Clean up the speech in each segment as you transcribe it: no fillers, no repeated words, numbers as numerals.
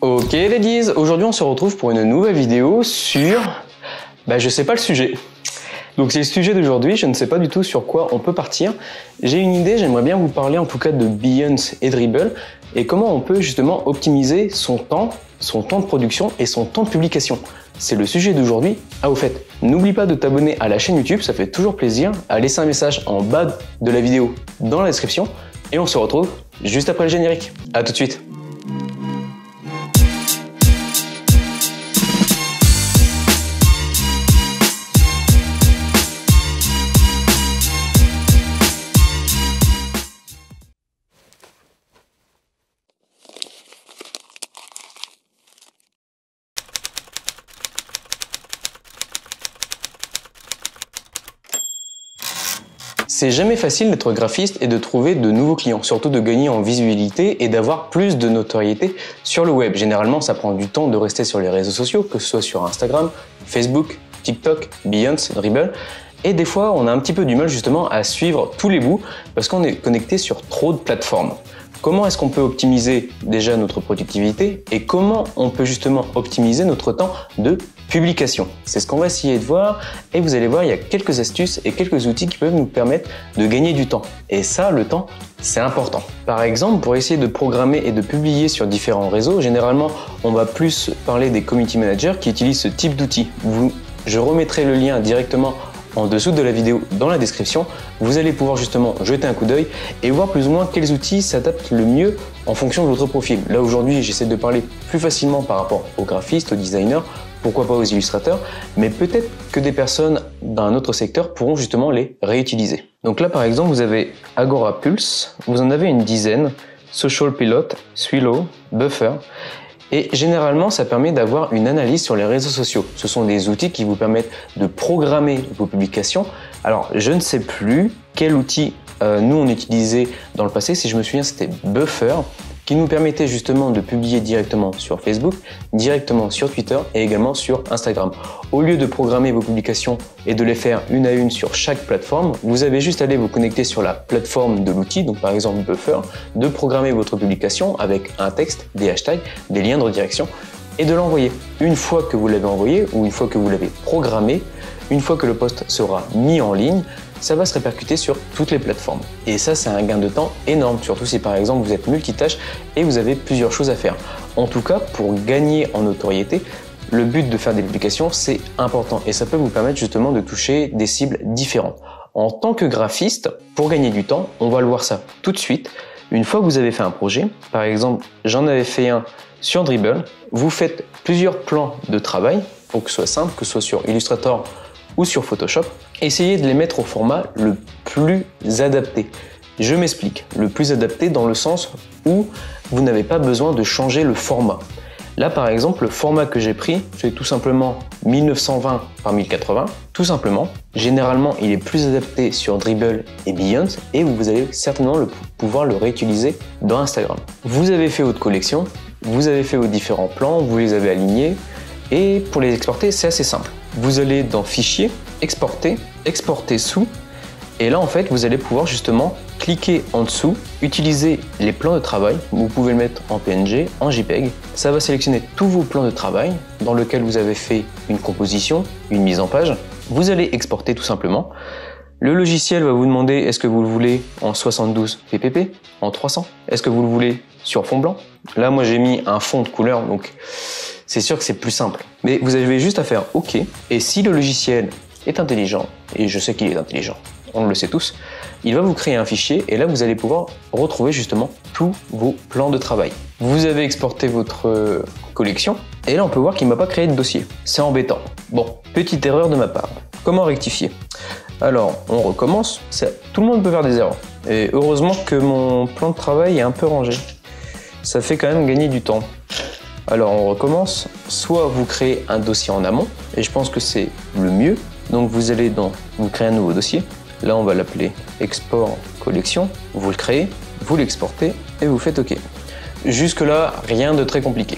Ok ladies, aujourd'hui on se retrouve pour une nouvelle vidéo sur... je sais pas le sujet. Donc c'est le sujet d'aujourd'hui, je ne sais pas du tout sur quoi on peut partir. J'ai une idée, j'aimerais bien vous parler en tout cas de Behance et Dribbble et comment on peut justement optimiser son temps de production et son temps de publication. C'est le sujet d'aujourd'hui. Ah au fait, n'oublie pas de t'abonner à la chaîne YouTube, ça fait toujours plaisir, à laisser un message en bas de la vidéo dans la description et on se retrouve juste après le générique. À tout de suite. C'est jamais facile d'être graphiste et de trouver de nouveaux clients, surtout de gagner en visibilité et d'avoir plus de notoriété sur le web. Généralement, ça prend du temps de rester sur les réseaux sociaux, que ce soit sur Instagram, Facebook, TikTok, Behance, Dribbble. Et des fois, on a un petit peu du mal justement à suivre tous les bouts parce qu'on est connecté sur trop de plateformes. Comment est-ce qu'on peut optimiser déjà notre productivité et comment on peut justement optimiser notre temps de publication? C'est ce qu'on va essayer de voir et vous allez voir, il y a quelques astuces et quelques outils qui peuvent nous permettre de gagner du temps. Et ça, le temps, c'est important. Par exemple, pour essayer de programmer et de publier sur différents réseaux, généralement, on va plus parler des community managers qui utilisent ce type d'outils. Je remettrai le lien directement en dessous de la vidéo dans la description. Vous allez pouvoir justement jeter un coup d'œil et voir plus ou moins quels outils s'adaptent le mieux en fonction de votre profil. Là aujourd'hui, j'essaie de parler plus facilement par rapport aux graphistes, aux designers, pourquoi pas aux illustrateurs, mais peut-être que des personnes d'un autre secteur pourront justement les réutiliser. Donc là par exemple, vous avez Agora Pulse, vous en avez une dizaine, Social Pilot, Swillow, Buffer. Et généralement, ça permet d'avoir une analyse sur les réseaux sociaux. Ce sont des outils qui vous permettent de programmer vos publications. Alors, je ne sais plus quel outil nous on utilisait dans le passé. Si je me souviens, c'était Buffer, qui nous permettait justement de publier directement sur Facebook, directement sur Twitter et également sur Instagram. Au lieu de programmer vos publications et de les faire une à une sur chaque plateforme, vous avez juste à aller vous connecter sur la plateforme de l'outil, donc par exemple Buffer, de programmer votre publication avec un texte, des hashtags, des liens de redirection et de l'envoyer. Une fois que vous l'avez envoyé ou une fois que vous l'avez programmé, une fois que le post sera mis en ligne, ça va se répercuter sur toutes les plateformes. Et ça, c'est un gain de temps énorme, surtout si par exemple vous êtes multitâche et vous avez plusieurs choses à faire. En tout cas, pour gagner en notoriété, le but de faire des publications, c'est important et ça peut vous permettre justement de toucher des cibles différentes. En tant que graphiste, pour gagner du temps, on va le voir ça tout de suite. Une fois que vous avez fait un projet, par exemple, j'en avais fait un sur Dribbble, vous faites plusieurs plans de travail pour que ce soit simple, que ce soit sur Illustrator ou sur Photoshop, essayez de les mettre au format le plus adapté. Je m'explique, le plus adapté dans le sens où vous n'avez pas besoin de changer le format. Là par exemple, le format que j'ai pris, c'est tout simplement 1920 par 1080, tout simplement. Généralement, il est plus adapté sur Dribbble et Behance et vous allez certainement pouvoir le réutiliser dans Instagram. Vous avez fait votre collection, vous avez fait vos différents plans, vous les avez alignés et pour les exporter, c'est assez simple. Vous allez dans Fichier, Exporter, Exporter sous, et là en fait vous allez pouvoir justement cliquer en dessous, utiliser les plans de travail, vous pouvez le mettre en PNG, en JPEG, ça va sélectionner tous vos plans de travail dans lesquels vous avez fait une composition, une mise en page, vous allez exporter tout simplement. Le logiciel va vous demander est-ce que vous le voulez en 72 ppp, en 300, est-ce que vous le voulez sur fond blanc. Là moi j'ai mis un fond de couleur donc c'est sûr que c'est plus simple. Mais vous avez juste à faire OK. Et si le logiciel est intelligent, et je sais qu'il est intelligent, on le sait tous, il va vous créer un fichier et là vous allez pouvoir retrouver justement tous vos plans de travail. Vous avez exporté votre collection et là on peut voir qu'il ne m'a pas créé de dossier. C'est embêtant. Bon, petite erreur de ma part. Comment rectifier? Alors, on recommence. Tout le monde peut faire des erreurs. Et heureusement que mon plan de travail est un peu rangé. Ça fait quand même gagner du temps. Alors on recommence, soit vous créez un dossier en amont, et je pense que c'est le mieux. Donc vous allez vous créez un nouveau dossier, là on va l'appeler export collection, vous le créez, vous l'exportez et vous faites OK. Jusque là, rien de très compliqué.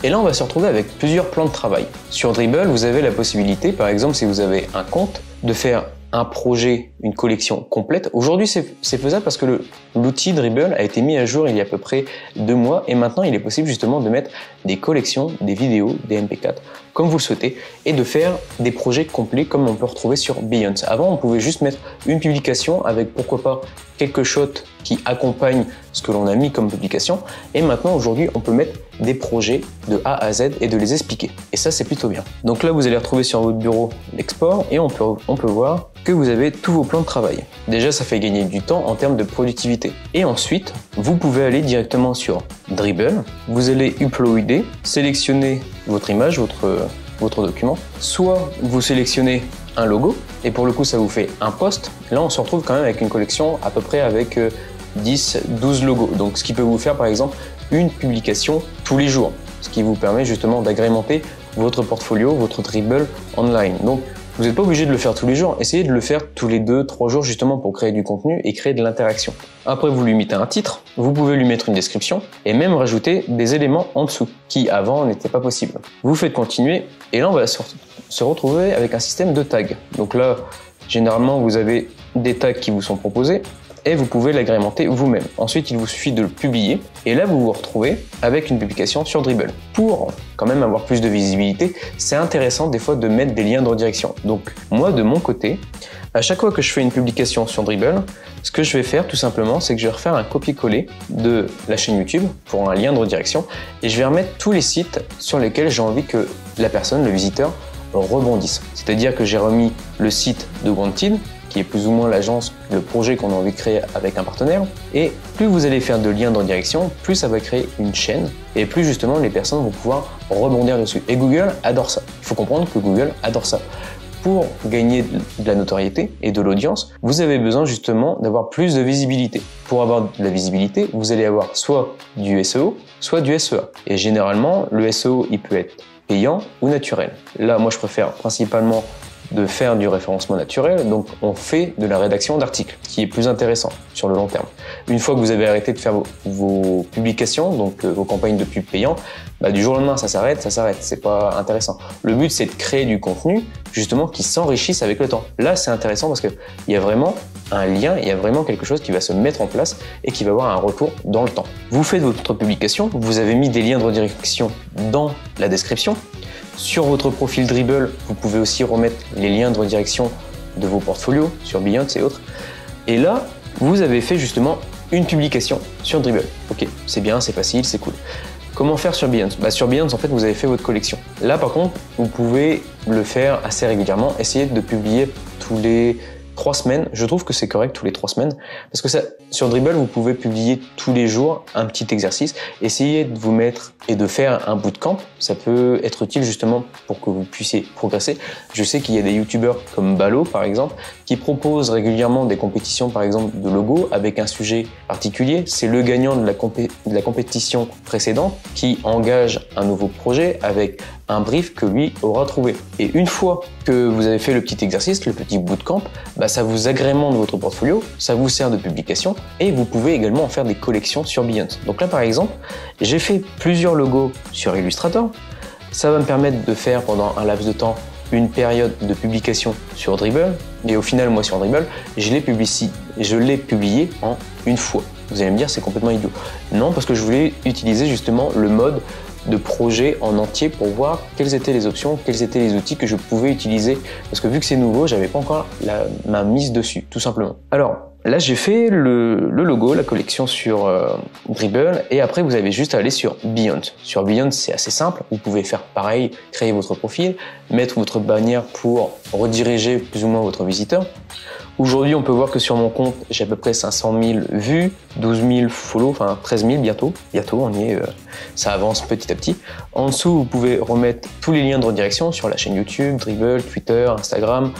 Et là on va se retrouver avec plusieurs plans de travail. Sur Dribbble, vous avez la possibilité, par exemple si vous avez un compte, de faire un projet, une collection complète. Aujourd'hui, c'est faisable parce que l'outil Dribbble a été mis à jour il y a à peu près 2 mois et maintenant il est possible justement de mettre des collections, des vidéos, des MP4 comme vous le souhaitez et de faire des projets complets comme on peut retrouver sur Behance. Avant, on pouvait juste mettre une publication avec pourquoi pas quelques shots qui accompagnent ce que l'on a mis comme publication et maintenant aujourd'hui on peut mettre des projets de A à Z et de les expliquer et ça c'est plutôt bien. Donc là vous allez retrouver sur votre bureau l'export et on peut voir que vous avez tous vos plans de travail. Déjà ça fait gagner du temps en termes de productivité et ensuite vous pouvez aller directement sur Dribbble, vous allez uploader, sélectionner votre image, votre document, soit vous sélectionnez un logo et pour le coup ça vous fait un post. Là on se retrouve quand même avec une collection à peu près avec 10-12 logos, donc ce qui peut vous faire par exemple une publication tous les jours, ce qui vous permet justement d'agrémenter votre portfolio, votre Dribbble online. Donc vous n'êtes pas obligé de le faire tous les jours, essayez de le faire tous les 2-3 jours justement pour créer du contenu et créer de l'interaction. Après vous lui mettez un titre, vous pouvez lui mettre une description et même rajouter des éléments en dessous qui avant n'étaient pas possibles. Vous faites continuer et là on va se retrouver avec un système de tags. Donc là généralement vous avez des tags qui vous sont proposés et vous pouvez l'agrémenter vous-même. Ensuite, il vous suffit de le publier et là, vous vous retrouvez avec une publication sur Dribbble. Pour quand même avoir plus de visibilité, c'est intéressant des fois de mettre des liens de redirection. Donc moi, de mon côté, à chaque fois que je fais une publication sur Dribbble, ce que je vais faire tout simplement, c'est que je vais refaire un copier-coller de la chaîne YouTube pour un lien de redirection et je vais remettre tous les sites sur lesquels j'ai envie que la personne, le visiteur, rebondisse. C'est-à-dire que j'ai remis le site de Wanted, qui est plus ou moins l'agence, le projet qu'on a envie de créer avec un partenaire. Et plus vous allez faire de liens de redirection, plus ça va créer une chaîne et plus justement les personnes vont pouvoir rebondir dessus. Et Google adore ça. Il faut comprendre que Google adore ça. Pour gagner de la notoriété et de l'audience, vous avez besoin justement d'avoir plus de visibilité. Pour avoir de la visibilité, vous allez avoir soit du SEO, soit du SEA. Et généralement, le SEO, il peut être payant ou naturel. Là, moi, je préfère principalement de faire du référencement naturel, donc on fait de la rédaction d'articles, qui est plus intéressant sur le long terme. Une fois que vous avez arrêté de faire vos publications, donc vos campagnes de pub payants, du jour au lendemain ça s'arrête, c'est pas intéressant. Le but c'est de créer du contenu justement qui s'enrichisse avec le temps. Là c'est intéressant parce qu'il y a vraiment un lien, il y a vraiment quelque chose qui va se mettre en place et qui va avoir un retour dans le temps. Vous faites votre publication, vous avez mis des liens de redirection dans la description. Sur votre profil Dribbble, vous pouvez aussi remettre les liens de redirection de vos portfolios sur Behance et autres. Et là, vous avez fait justement une publication sur Dribbble. Ok, c'est bien, c'est facile, c'est cool. Comment faire sur Behance? Sur Behance, en fait, vous avez fait votre collection. Là, par contre, vous pouvez le faire assez régulièrement. Essayez de publier tous les 3 semaines. Je trouve que c'est correct tous les 3 semaines parce que sur Dribbble, vous pouvez publier tous les jours un petit exercice. Essayez de vous mettre et de faire un bootcamp. Ça peut être utile justement pour que vous puissiez progresser. Je sais qu'il y a des youtubeurs comme Balo par exemple qui proposent régulièrement des compétitions par exemple de logos avec un sujet particulier. C'est le gagnant de la compétition précédente qui engage un nouveau projet avec un brief que lui aura trouvé. Et une fois que vous avez fait le petit exercice, le petit bootcamp, ça vous agrémente votre portfolio, ça vous sert de publication et vous pouvez également en faire des collections sur Behance. Donc là par exemple, j'ai fait plusieurs logos sur Illustrator. Ça va me permettre de faire pendant un laps de temps une période de publication sur Dribbble et au final moi sur Dribbble, je l'ai publié en une fois. Vous allez me dire c'est complètement idiot. Non, parce que je voulais utiliser justement le mode de projet en entier pour voir quelles étaient les options, quels étaient les outils que je pouvais utiliser. Parce que vu que c'est nouveau, j'avais pas encore ma mise dessus, tout simplement. Alors, là, j'ai fait le logo, la collection sur Dribbble et après, vous avez juste à aller sur Behance. Sur Behance, c'est assez simple. Vous pouvez faire pareil, créer votre profil, mettre votre bannière pour rediriger plus ou moins votre visiteur. Aujourd'hui, on peut voir que sur mon compte, j'ai à peu près 500 000 vues, 12 000 follow, enfin 13 000 bientôt. Bientôt, on y est, ça avance petit à petit. En dessous, vous pouvez remettre tous les liens de redirection sur la chaîne YouTube, Dribbble, Twitter, Instagram,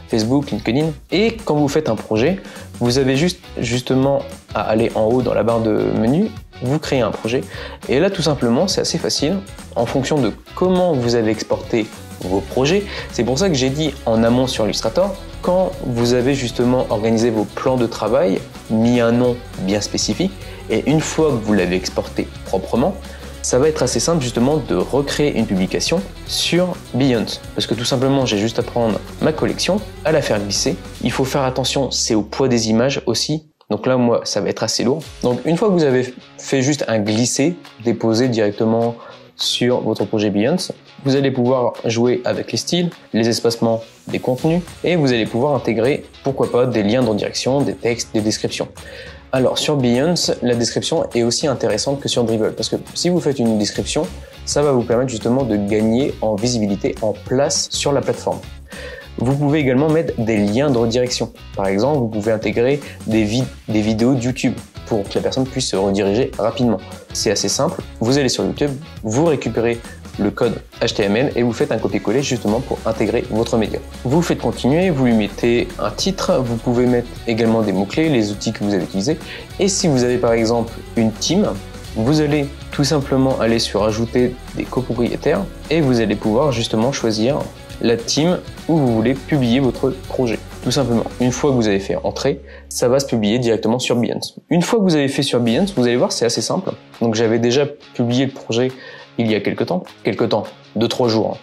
Facebook, LinkedIn. Et quand vous faites un projet, vous avez justement à aller en haut dans la barre de menu, vous créez un projet. Et là, tout simplement, c'est assez facile. En fonction de comment vous avez exporté vos projets, c'est pour ça que j'ai dit en amont sur Illustrator, quand vous avez justement organisé vos plans de travail, mis un nom bien spécifique, et une fois que vous l'avez exporté proprement, ça va être assez simple justement de recréer une publication sur Behance. Parce que tout simplement, j'ai juste à prendre ma collection, à la faire glisser. Il faut faire attention, c'est au poids des images aussi. Donc là, moi, ça va être assez lourd. Donc une fois que vous avez fait juste un glisser, déposé directement sur votre projet Behance, vous allez pouvoir jouer avec les styles, les espacements des contenus et vous allez pouvoir intégrer, pourquoi pas, des liens de redirection, des textes, des descriptions. Alors sur Behance, la description est aussi intéressante que sur Dribbble parce que si vous faites une description, ça va vous permettre justement de gagner en visibilité, en place sur la plateforme. Vous pouvez également mettre des liens de redirection. Par exemple, vous pouvez intégrer des vidéos de YouTube pour que la personne puisse se rediriger rapidement. C'est assez simple. Vous allez sur YouTube, vous récupérez le code HTML et vous faites un copier-coller justement pour intégrer votre média. Vous faites continuer, vous lui mettez un titre, vous pouvez mettre également des mots-clés, les outils que vous avez utilisés. Et si vous avez par exemple une team, vous allez tout simplement aller sur ajouter des copropriétaires et vous allez pouvoir justement choisir la team où vous voulez publier votre projet. Tout simplement, une fois que vous avez fait entrer, ça va se publier directement sur Behance. Une fois que vous avez fait sur Behance, vous allez voir, c'est assez simple. Donc j'avais déjà publié le projet il y a quelques temps, 2-3 jours.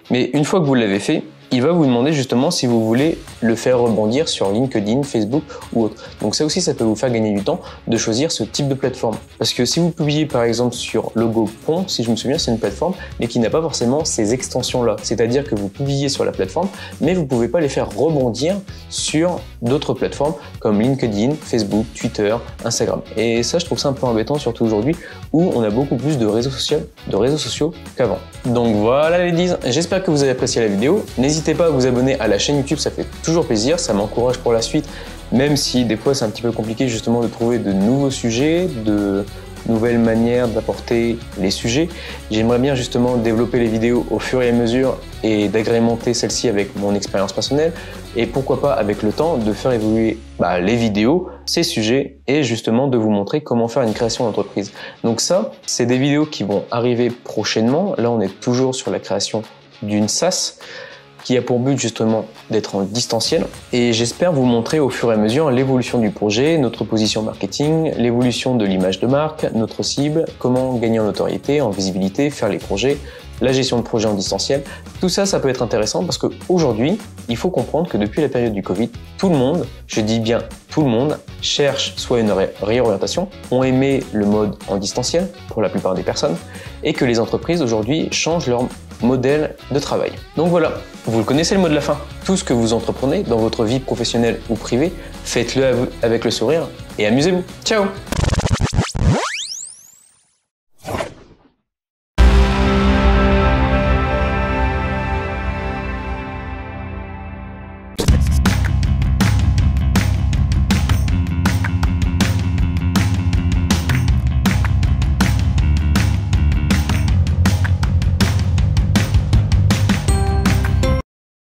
Mais une fois que vous l'avez fait, il va vous demander justement si vous voulez le faire rebondir sur LinkedIn, Facebook ou autre. Donc ça aussi, ça peut vous faire gagner du temps de choisir ce type de plateforme. Parce que si vous publiez par exemple sur Logopon, si je me souviens, c'est une plateforme, mais qui n'a pas forcément ces extensions-là. C'est-à-dire que vous publiez sur la plateforme, mais vous ne pouvez pas les faire rebondir sur d'autres plateformes comme LinkedIn, Facebook, Twitter, Instagram. Et ça, je trouve ça un peu embêtant, surtout aujourd'hui, où on a beaucoup plus de réseaux sociaux qu'avant. Donc voilà les ladies, j'espère que vous avez apprécié la vidéo. N'hésitez pas à vous abonner à la chaîne YouTube, ça fait toujours plaisir, ça m'encourage pour la suite, même si des fois c'est un petit peu compliqué justement de trouver de nouveaux sujets, de nouvelles manières d'apporter les sujets. J'aimerais bien justement développer les vidéos au fur et à mesure et d'agrémenter celles-ci avec mon expérience personnelle et pourquoi pas avec le temps de faire évoluer les vidéos, ces sujets et justement de vous montrer comment faire une création d'entreprise. Donc ça, c'est des vidéos qui vont arriver prochainement. Là, on est toujours sur la création d'une SaaS qui a pour but justement d'être en distanciel et j'espère vous montrer au fur et à mesure l'évolution du projet, notre position marketing, l'évolution de l'image de marque, notre cible, comment gagner en notoriété, en visibilité, faire les projets, la gestion de projet en distanciel. Tout ça, ça peut être intéressant parce qu'aujourd'hui, il faut comprendre que depuis la période du Covid, tout le monde, je dis bien tout le monde, cherche soit une réorientation, ont aimé le mode en distanciel pour la plupart des personnes et que les entreprises aujourd'hui changent leur modèle de travail. Donc voilà, vous le connaissez le mot de la fin. Tout ce que vous entreprenez dans votre vie professionnelle ou privée, faites-le avec le sourire et amusez-vous. Ciao!